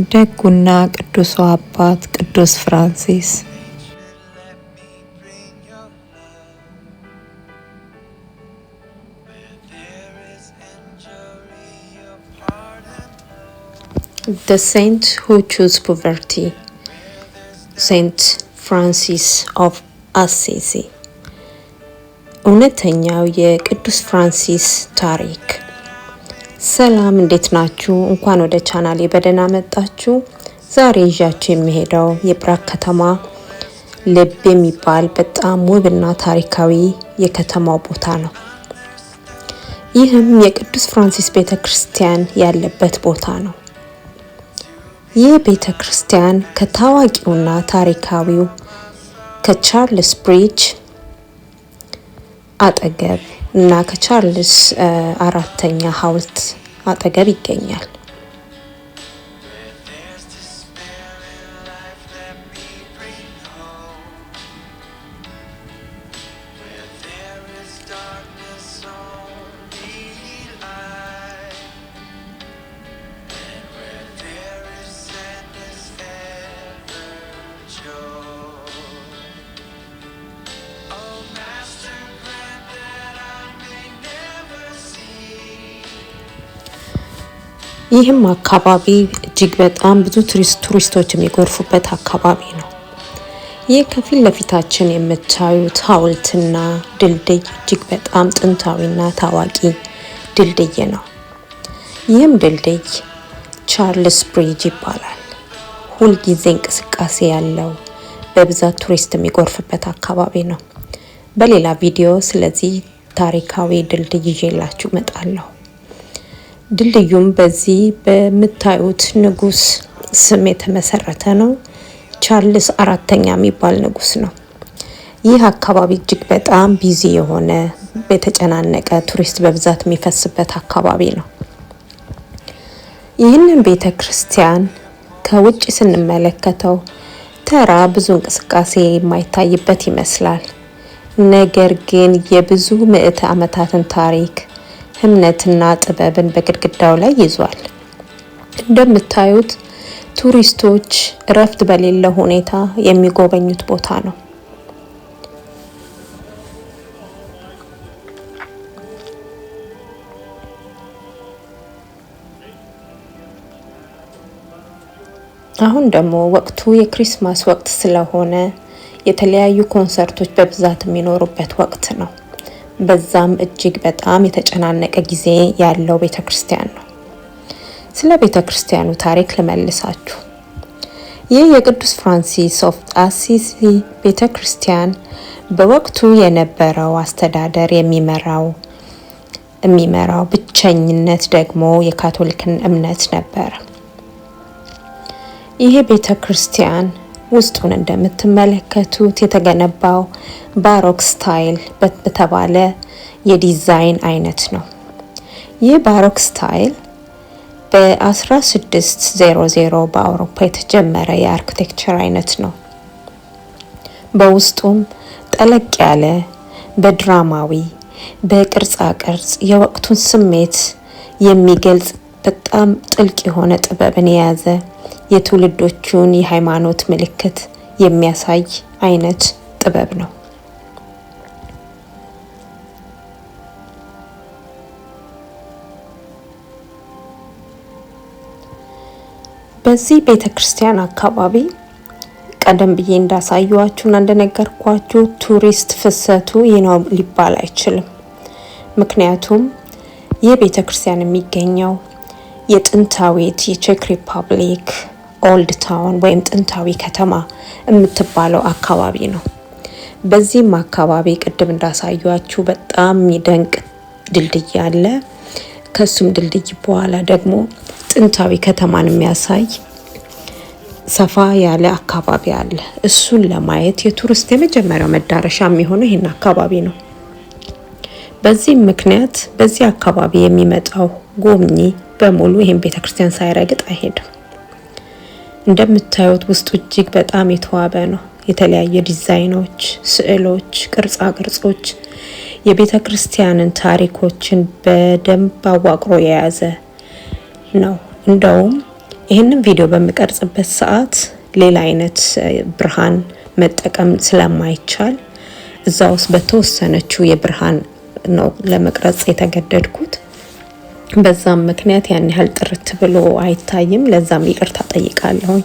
ደጉና ቅዱሱ አባት ቅዱስ ፍራንሲስ The saint who chose poverty, Saint Francis of Assisi። እውነተኛው የቅዱስ ፍራንሲስ ታሪክ። ሰላም፣ እንዴት ናችሁ? እንኳን ወደ ቻናሌ በደህና መጣችሁ። ዛሬ ይዣችሁ የሚሄደው የፕራግ ከተማ ልብ የሚባል በጣም ውብና ታሪካዊ የከተማው ቦታ ነው። ይህም የቅዱስ ፍራንሲስ ቤተክርስቲያን ያለበት ቦታ ነው። ይህ ቤተክርስቲያን ከታዋቂውና ታሪካዊው ከቻርልስ ብሪጅ አጠገብ እና ከቻርልስ አራተኛ ሐውልት አጠገብ ይገኛል። ይህም አካባቢ እጅግ በጣም ብዙ ቱሪስቶች የሚጎርፉበት አካባቢ ነው። ይህ ከፊት ለፊታችን የምታዩት ሐውልትና ድልድይ እጅግ በጣም ጥንታዊና ታዋቂ ድልድይ ነው። ይህም ድልድይ ቻርልስ ብሪጅ ይባላል። ሁልጊዜ እንቅስቃሴ ያለው በብዛት ቱሪስት የሚጎርፍበት አካባቢ ነው። በሌላ ቪዲዮ ስለዚህ ታሪካዊ ድልድይ ይዤላችሁ እመጣለሁ። ድልድዩም በዚህ በምታዩት ንጉስ ስም የተመሰረተ ነው። ቻርልስ አራተኛ የሚባል ንጉስ ነው። ይህ አካባቢ እጅግ በጣም ቢዚ የሆነ የተጨናነቀ ቱሪስት በብዛት የሚፈስበት አካባቢ ነው። ይህንን ቤተክርስቲያን ከውጭ ስንመለከተው ተራ ብዙ እንቅስቃሴ የማይታይበት ይመስላል። ነገር ግን የብዙ ምዕተ ዓመታትን ታሪክ እምነትና ጥበብን በግድግዳው ላይ ይዟል። እንደምታዩት ቱሪስቶች እረፍት በሌለ ሁኔታ የሚጎበኙት ቦታ ነው። አሁን ደግሞ ወቅቱ የክሪስማስ ወቅት ስለሆነ የተለያዩ ኮንሰርቶች በብዛት የሚኖሩበት ወቅት ነው። በዛም እጅግ በጣም የተጨናነቀ ጊዜ ያለው ቤተክርስቲያን ነው። ስለ ቤተክርስቲያኑ ታሪክ ልመልሳችሁ። ይህ የቅዱስ ፍራንሲስ ኦፍ አሲሲ ቤተክርስቲያን በወቅቱ የነበረው አስተዳደር የሚመራው ብቸኝነት ደግሞ የካቶሊክን እምነት ነበር። ይህ ቤተክርስቲያን ውስጡን እንደምትመለከቱት የተገነባው ባሮክ ስታይል በተባለ የዲዛይን አይነት ነው። ይህ ባሮክ ስታይል በ1600 በአውሮፓ የተጀመረ የአርኪቴክቸር አይነት ነው። በውስጡም ጠለቅ ያለ በድራማዊ በቅርጻ ቅርጽ የወቅቱን ስሜት የሚገልጽ በጣም ጥልቅ የሆነ ጥበብን የያዘ የትውልዶቹን የሃይማኖት ምልክት የሚያሳይ አይነት ጥበብ ነው። በዚህ ቤተክርስቲያን አካባቢ ቀደም ብዬ እንዳሳየዋችሁና እንደነገርኳችሁ ቱሪስት ፍሰቱ ይህ ነው ሊባል አይችልም። ምክንያቱም ይህ ቤተክርስቲያን የሚገኘው የጥንታዊት የቼክ ሪፐብሊክ ኦልድ ታውን ወይም ጥንታዊ ከተማ የምትባለው አካባቢ ነው። በዚህም አካባቢ ቅድም እንዳሳያችሁ በጣም የሚደንቅ ድልድይ አለ። ከሱም ድልድይ በኋላ ደግሞ ጥንታዊ ከተማን የሚያሳይ ሰፋ ያለ አካባቢ አለ። እሱን ለማየት የቱሪስት የመጀመሪያው መዳረሻ የሚሆነው ይሄን አካባቢ ነው። በዚህም ምክንያት በዚህ አካባቢ የሚመጣው ጎብኚ በሙሉ ይሄን ቤተክርስቲያን ሳይረግጥ አይሄድም። እንደምታዩት ውስጡ እጅግ በጣም የተዋበ ነው። የተለያየ ዲዛይኖች፣ ስዕሎች፣ ቅርጻ ቅርጾች የቤተክርስቲያንን ታሪኮችን በደንብ አዋቅሮ የያዘ ነው። እንደውም ይህንን ቪዲዮ በሚቀርጽበት ሰዓት ሌላ አይነት ብርሃን መጠቀም ስለማይቻል እዛ ውስጥ በተወሰነችው የብርሃን ነው ለመቅረጽ የተገደድኩት። በዛም ምክንያት ያን ያህል ጥርት ብሎ አይታይም። ለዛም ይቅርታ ጠይቃለሁ።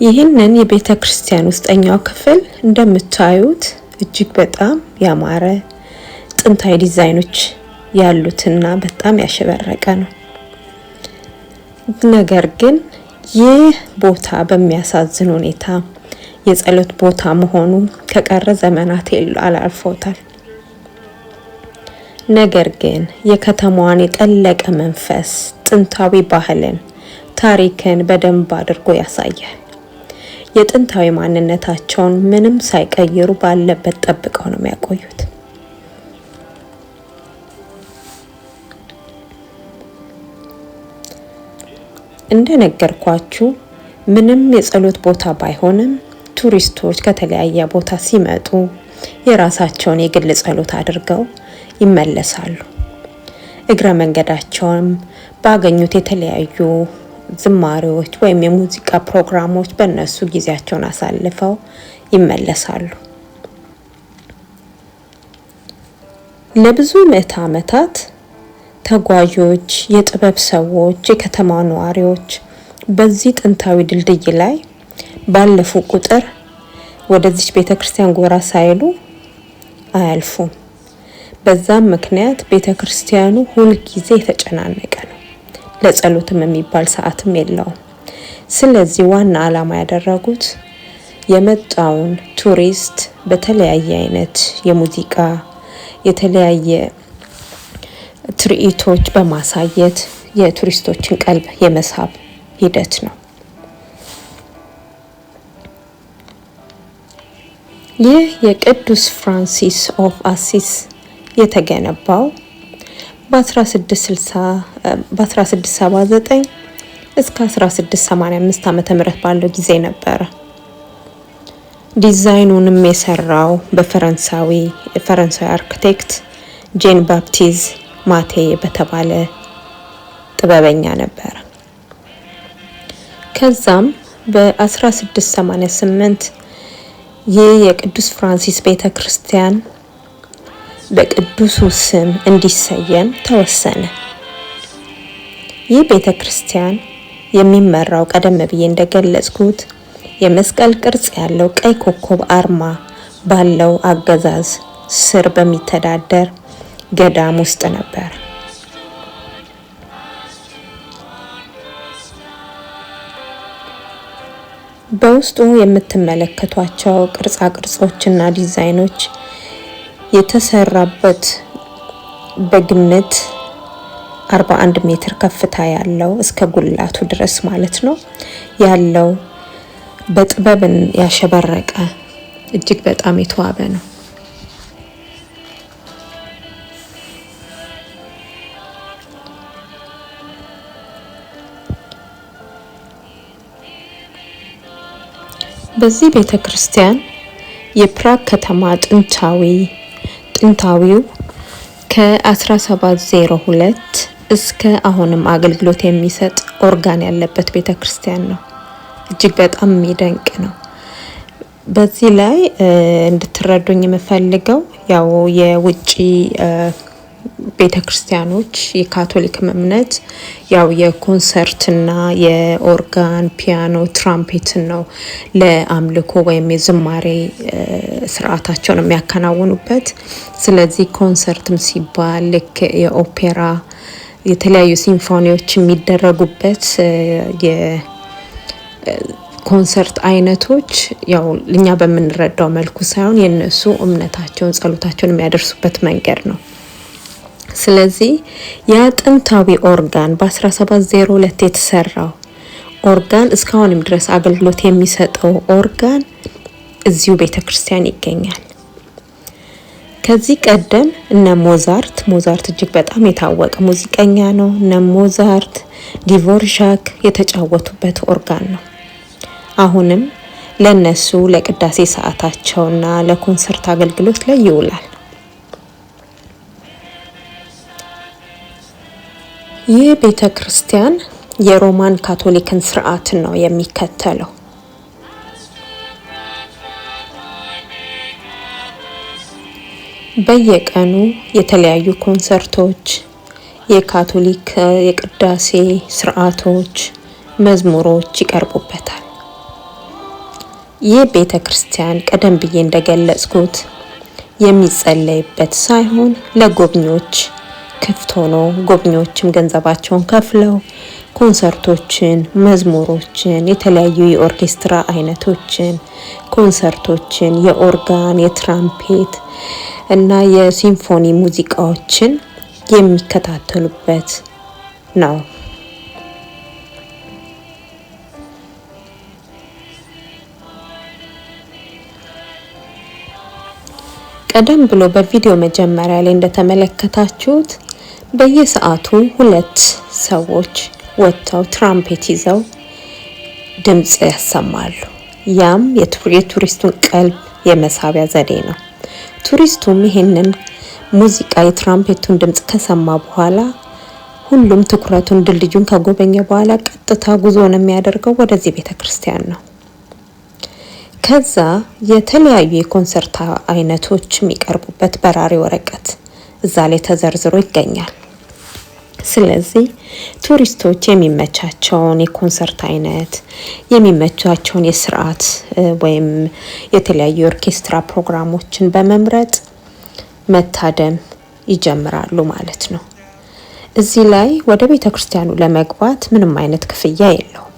ይህንን የቤተ ክርስቲያን ውስጠኛው ክፍል እንደምታዩት እጅግ በጣም ያማረ ጥንታዊ ዲዛይኖች ያሉትና በጣም ያሸበረቀ ነው። ነገር ግን ይህ ቦታ በሚያሳዝን ሁኔታ የጸሎት ቦታ መሆኑ ከቀረ ዘመናት አልፎታል። ነገር ግን የከተማዋን የጠለቀ መንፈስ፣ ጥንታዊ ባህልን፣ ታሪክን በደንብ አድርጎ ያሳያል። የጥንታዊ ማንነታቸውን ምንም ሳይቀይሩ ባለበት ጠብቀው ነው የሚያቆዩት። እንደነገርኳችሁ ምንም የጸሎት ቦታ ባይሆንም ቱሪስቶች ከተለያየ ቦታ ሲመጡ የራሳቸውን የግል ጸሎት አድርገው ይመለሳሉ። እግረ መንገዳቸውም ባገኙት የተለያዩ ዝማሬዎች ወይም የሙዚቃ ፕሮግራሞች በእነሱ ጊዜያቸውን አሳልፈው ይመለሳሉ። ለብዙ ምዕተ ዓመታት ተጓዦች፣ የጥበብ ሰዎች፣ የከተማ ነዋሪዎች በዚህ ጥንታዊ ድልድይ ላይ ባለፉ ቁጥር ወደዚች ቤተክርስቲያን ጎራ ሳይሉ አያልፉም። በዛም ምክንያት ቤተክርስቲያኑ ሁል ጊዜ የተጨናነቀ ነው። ለጸሎትም የሚባል ሰዓትም የለውም። ስለዚህ ዋና ዓላማ ያደረጉት የመጣውን ቱሪስት በተለያየ አይነት የሙዚቃ የተለያየ ትርኢቶች በማሳየት የቱሪስቶችን ቀልብ የመሳብ ሂደት ነው። ይህ የቅዱስ ፍራንሲስ ኦፍ አሲስ የተገነባው በ1679 እስከ 1685 ዓመተ ምህረት ባለው ጊዜ ነበረ። ዲዛይኑንም የሰራው በፈረንሳዊ አርክቴክት ጄን ባፕቲዝ ማቴ በተባለ ጥበበኛ ነበረ። ከዛም በ1688 ይህ የቅዱስ ፍራንሲስ ቤተክርስቲያን በቅዱሱ ስም እንዲሰየም ተወሰነ። ይህ ቤተክርስቲያን የሚመራው ቀደም ብዬ እንደገለጽኩት የመስቀል ቅርጽ ያለው ቀይ ኮከብ አርማ ባለው አገዛዝ ስር በሚተዳደር ገዳም ውስጥ ነበር። በውስጡ የምትመለከቷቸው ቅርጻ ቅርጾችና ዲዛይኖች የተሰራበት በግምት 41 ሜትር ከፍታ ያለው እስከ ጉልላቱ ድረስ ማለት ነው ያለው በጥበብን ያሸበረቀ እጅግ በጣም የተዋበ ነው። በዚህ ቤተክርስቲያን የፕራግ ከተማ ጥንታዊው ከ1702 እስከ አሁንም አገልግሎት የሚሰጥ ኦርጋን ያለበት ቤተክርስቲያን ነው። እጅግ በጣም የሚደንቅ ነው። በዚህ ላይ እንድትረዱኝ የምፈልገው ያው የውጪ ቤተክርስቲያኖች የካቶሊክ እምነት ያው የኮንሰርትና የኦርጋን፣ ፒያኖ፣ ትራምፔት ነው ለአምልኮ ወይም የዝማሬ ስርዓታቸውን የሚያከናውኑበት። ስለዚህ ኮንሰርትም ሲባል ልክ የኦፔራ የተለያዩ ሲምፎኒዎች የሚደረጉበት የኮንሰርት አይነቶች ያው እኛ በምንረዳው መልኩ ሳይሆን የነሱ እምነታቸውን ጸሎታቸውን የሚያደርሱበት መንገድ ነው። ስለዚህ ያ ጥንታዊ ኦርጋን በ1702 የተሰራው ኦርጋን እስካሁንም ድረስ አገልግሎት የሚሰጠው ኦርጋን እዚሁ ቤተክርስቲያን ይገኛል። ከዚህ ቀደም እነ ሞዛርት እጅግ በጣም የታወቀ ሙዚቀኛ ነው። እነ ሞዛርት፣ ዲቮርሻክ የተጫወቱበት ኦርጋን ነው። አሁንም ለነሱ ለቅዳሴ ሰዓታቸውና ለኮንሰርት አገልግሎት ላይ ይውላል። ይህ ቤተ ክርስቲያን የሮማን ካቶሊክን ስርዓት ነው የሚከተለው። በየቀኑ የተለያዩ ኮንሰርቶች፣ የካቶሊክ የቅዳሴ ስርዓቶች፣ መዝሙሮች ይቀርቡበታል። ይህ ቤተ ክርስቲያን ቀደም ብዬ እንደገለጽኩት የሚጸለይበት ሳይሆን ለጎብኚዎች ክፍት ሆኖ ጎብኚዎችም ገንዘባቸውን ከፍለው ኮንሰርቶችን፣ መዝሙሮችን፣ የተለያዩ የኦርኬስትራ አይነቶችን፣ ኮንሰርቶችን፣ የኦርጋን፣ የትራምፔት እና የሲምፎኒ ሙዚቃዎችን የሚከታተሉበት ነው። ቀደም ብሎ በቪዲዮ መጀመሪያ ላይ እንደተመለከታችሁት በየሰዓቱ 2 ሰዎች ወጥተው ትራምፔት ይዘው ድምጽ ያሰማሉ። ያም የቱሪስቱን ቀልብ የመሳቢያ ዘዴ ነው። ቱሪስቱም ይሄንን ሙዚቃ የትራምፔቱን ድምጽ ከሰማ በኋላ ሁሉም ትኩረቱን ድልድዩን ከጎበኘ በኋላ ቀጥታ ጉዞ ነው የሚያደርገው ወደዚህ ቤተክርስቲያን ነው። ከዛ የተለያዩ የኮንሰርት አይነቶች የሚቀርቡበት በራሪ ወረቀት እዛ ላይ ተዘርዝሮ ይገኛል። ስለዚህ ቱሪስቶች የሚመቻቸውን የኮንሰርት አይነት፣ የሚመቻቸውን የስርዓት ወይም የተለያዩ ኦርኬስትራ ፕሮግራሞችን በመምረጥ መታደም ይጀምራሉ ማለት ነው። እዚህ ላይ ወደ ቤተክርስቲያኑ ለመግባት ምንም አይነት ክፍያ የለውም።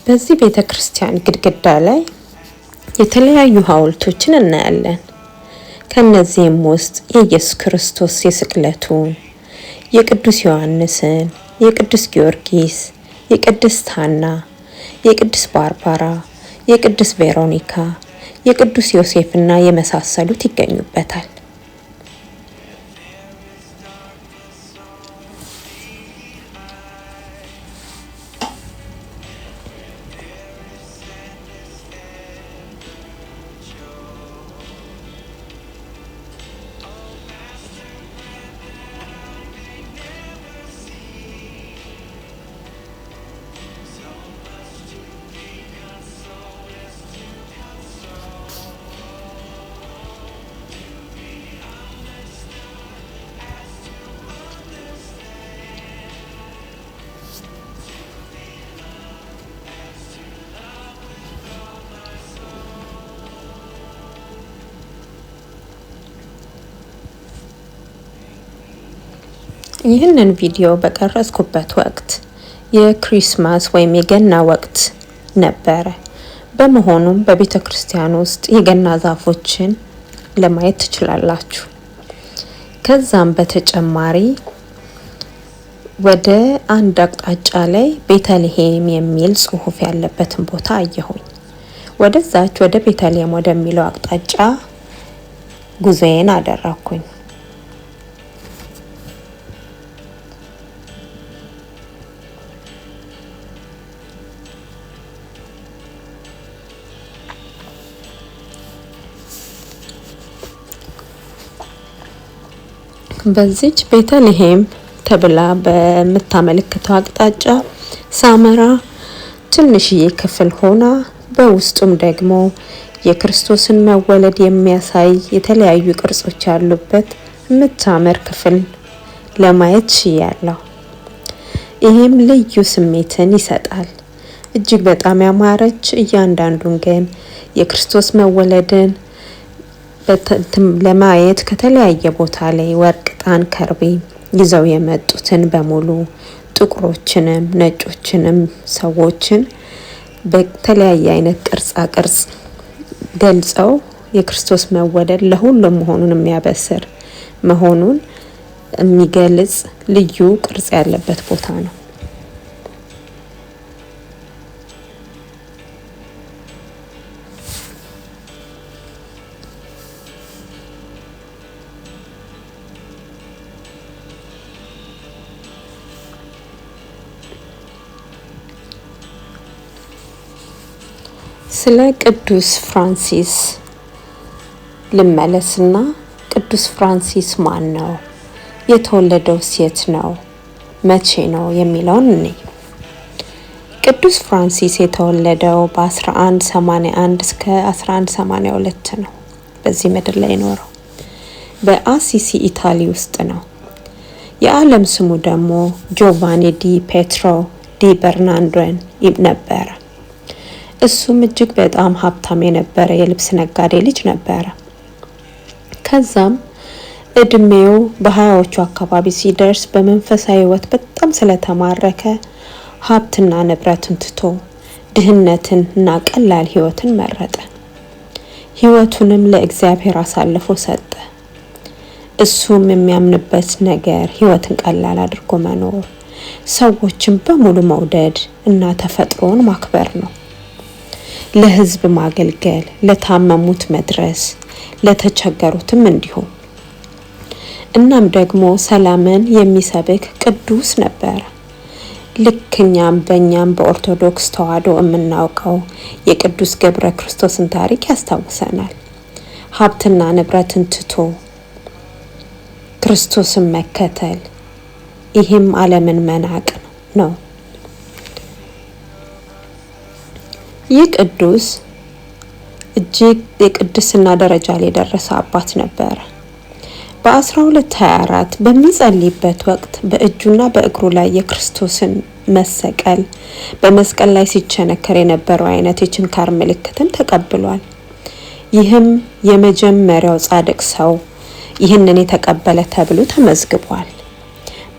በዚህ ቤተክርስቲያን ግድግዳ ላይ የተለያዩ ሐውልቶችን እናያለን። ከነዚህም ውስጥ የኢየሱስ ክርስቶስ የስቅለቱን፣ የቅዱስ ዮሐንስን፣ የቅዱስ ጊዮርጊስ፣ የቅድስት ሐና፣ የቅዱስ ባርባራ፣ የቅዱስ ቬሮኒካ፣ የቅዱስ ዮሴፍና የመሳሰሉት ይገኙበታል። ይህንን ቪዲዮ በቀረጽኩበት ወቅት የክሪስማስ ወይም የገና ወቅት ነበረ። በመሆኑም በቤተ ክርስቲያን ውስጥ የገና ዛፎችን ለማየት ትችላላችሁ። ከዛም በተጨማሪ ወደ አንድ አቅጣጫ ላይ ቤተልሔም የሚል ጽሑፍ ያለበትን ቦታ አየሁኝ። ወደዛች ወደ ቤተልሔም ወደሚለው አቅጣጫ ጉዞዬን አደረኩኝ። በዚች ቤተልሔም ተብላ በምታመለክተው አቅጣጫ ሳመራ ትንሽዬ ክፍል ሆና በውስጡም ደግሞ የክርስቶስን መወለድ የሚያሳይ የተለያዩ ቅርጾች ያሉበት የምታምር ክፍል ለማየት ችያለሁ። ይሄም ልዩ ስሜትን ይሰጣል። እጅግ በጣም ያማረች እያንዳንዱን ግን የክርስቶስ መወለድን ለማየት ከተለያየ ቦታ ላይ ወርቅ፣ ዕጣን፣ ከርቤ ይዘው የመጡትን በሙሉ ጥቁሮችንም ነጮችንም ሰዎችን በተለያየ አይነት ቅርጻ ቅርጽ ገልጸው የክርስቶስ መወለድ ለሁሉም መሆኑን የሚያበስር መሆኑን የሚገልጽ ልዩ ቅርጽ ያለበት ቦታ ነው። ስለ ቅዱስ ፍራንሲስ ልመለስና ቅዱስ ፍራንሲስ ማን ነው? የተወለደው የት ነው? መቼ ነው የሚለውን እኔ ቅዱስ ፍራንሲስ የተወለደው በ1181 እስከ 1182 ነው። በዚህ ምድር ላይ ኖረው በአሲሲ ኢታሊ ውስጥ ነው። የዓለም ስሙ ደግሞ ጆቫኒ ዲ ፔትሮ ዲ በርናንዶን ነበረ። እሱም እጅግ በጣም ሀብታም የነበረ የልብስ ነጋዴ ልጅ ነበረ። ከዛም እድሜው በ20ዎቹ አካባቢ ሲደርስ በመንፈሳዊ ሕይወት በጣም ስለተማረከ ሀብትና ንብረትን ትቶ ድህነትን እና ቀላል ሕይወትን መረጠ። ሕይወቱንም ለእግዚአብሔር አሳልፎ ሰጠ። እሱም የሚያምንበት ነገር ሕይወትን ቀላል አድርጎ መኖር፣ ሰዎችን በሙሉ መውደድ እና ተፈጥሮን ማክበር ነው። ለሕዝብ ማገልገል፣ ለታመሙት መድረስ፣ ለተቸገሩትም እንዲሁም። እናም ደግሞ ሰላምን የሚሰብክ ቅዱስ ነበረ። ልክኛም በእኛም በኦርቶዶክስ ተዋሕዶ የምናውቀው የቅዱስ ገብረ ክርስቶስን ታሪክ ያስታውሰናል። ሀብትና ንብረትን ትቶ ክርስቶስን መከተል፣ ይህም ዓለምን መናቅ ነው። ይህ ቅዱስ እጅግ የቅድስና ደረጃ ላይ የደረሰ አባት ነበረ። በ1224 በሚጸልይበት ወቅት በእጁና በእግሩ ላይ የክርስቶስን መሰቀል በመስቀል ላይ ሲቸነከር የነበረው አይነት የችንካር ምልክትን ተቀብሏል። ይህም የመጀመሪያው ጻድቅ ሰው ይህንን የተቀበለ ተብሎ ተመዝግቧል።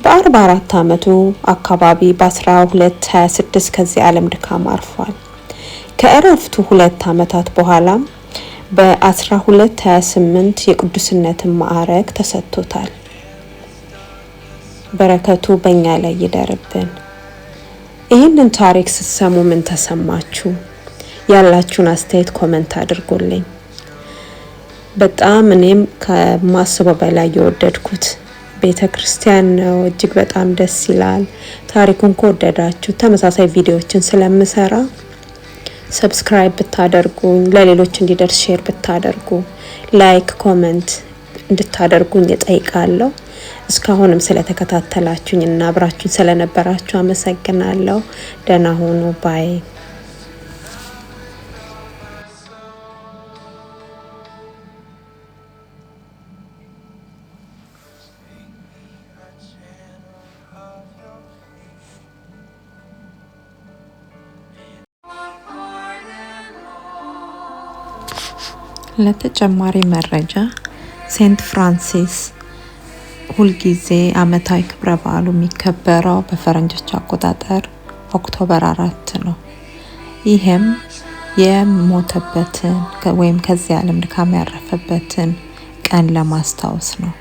በ44 ዓመቱ አካባቢ በ1226 ከዚህ ዓለም ድካም አርፏል። ከእረፍቱ 2 ዓመታት በኋላ በ1228 የቅዱስነትን ማዕረግ ተሰጥቶታል። በረከቱ በእኛ ላይ ይደርብን። ይህንን ታሪክ ስትሰሙ ምን ተሰማችሁ? ያላችሁን አስተያየት ኮሜንት አድርጉልኝ። በጣም እኔም ከማስበው በላይ የወደድኩት ቤተ ክርስቲያን ነው። እጅግ በጣም ደስ ይላል። ታሪኩን ከወደዳችሁ ተመሳሳይ ቪዲዮዎችን ስለምሰራ ሰብስክራይብ ብታደርጉኝ፣ ለሌሎች እንዲደርስ ሼር ብታደርጉ፣ ላይክ ኮሜንት እንድታደርጉኝ እጠይቃለሁ። እስካሁንም ስለተከታተላችሁኝ እና አብራችሁኝ ስለነበራችሁ አመሰግናለሁ። ደህና ሁኑ ባይ ለተጨማሪ መረጃ ሴንት ፍራንሲስ ሁልጊዜ ዓመታዊ ክብረ በዓሉ የሚከበረው በፈረንጆች አቆጣጠር ኦክቶበር 4 ነው። ይህም የሞተበትን ወይም ከዚህ ዓለም ድካም ያረፈበትን ቀን ለማስታወስ ነው።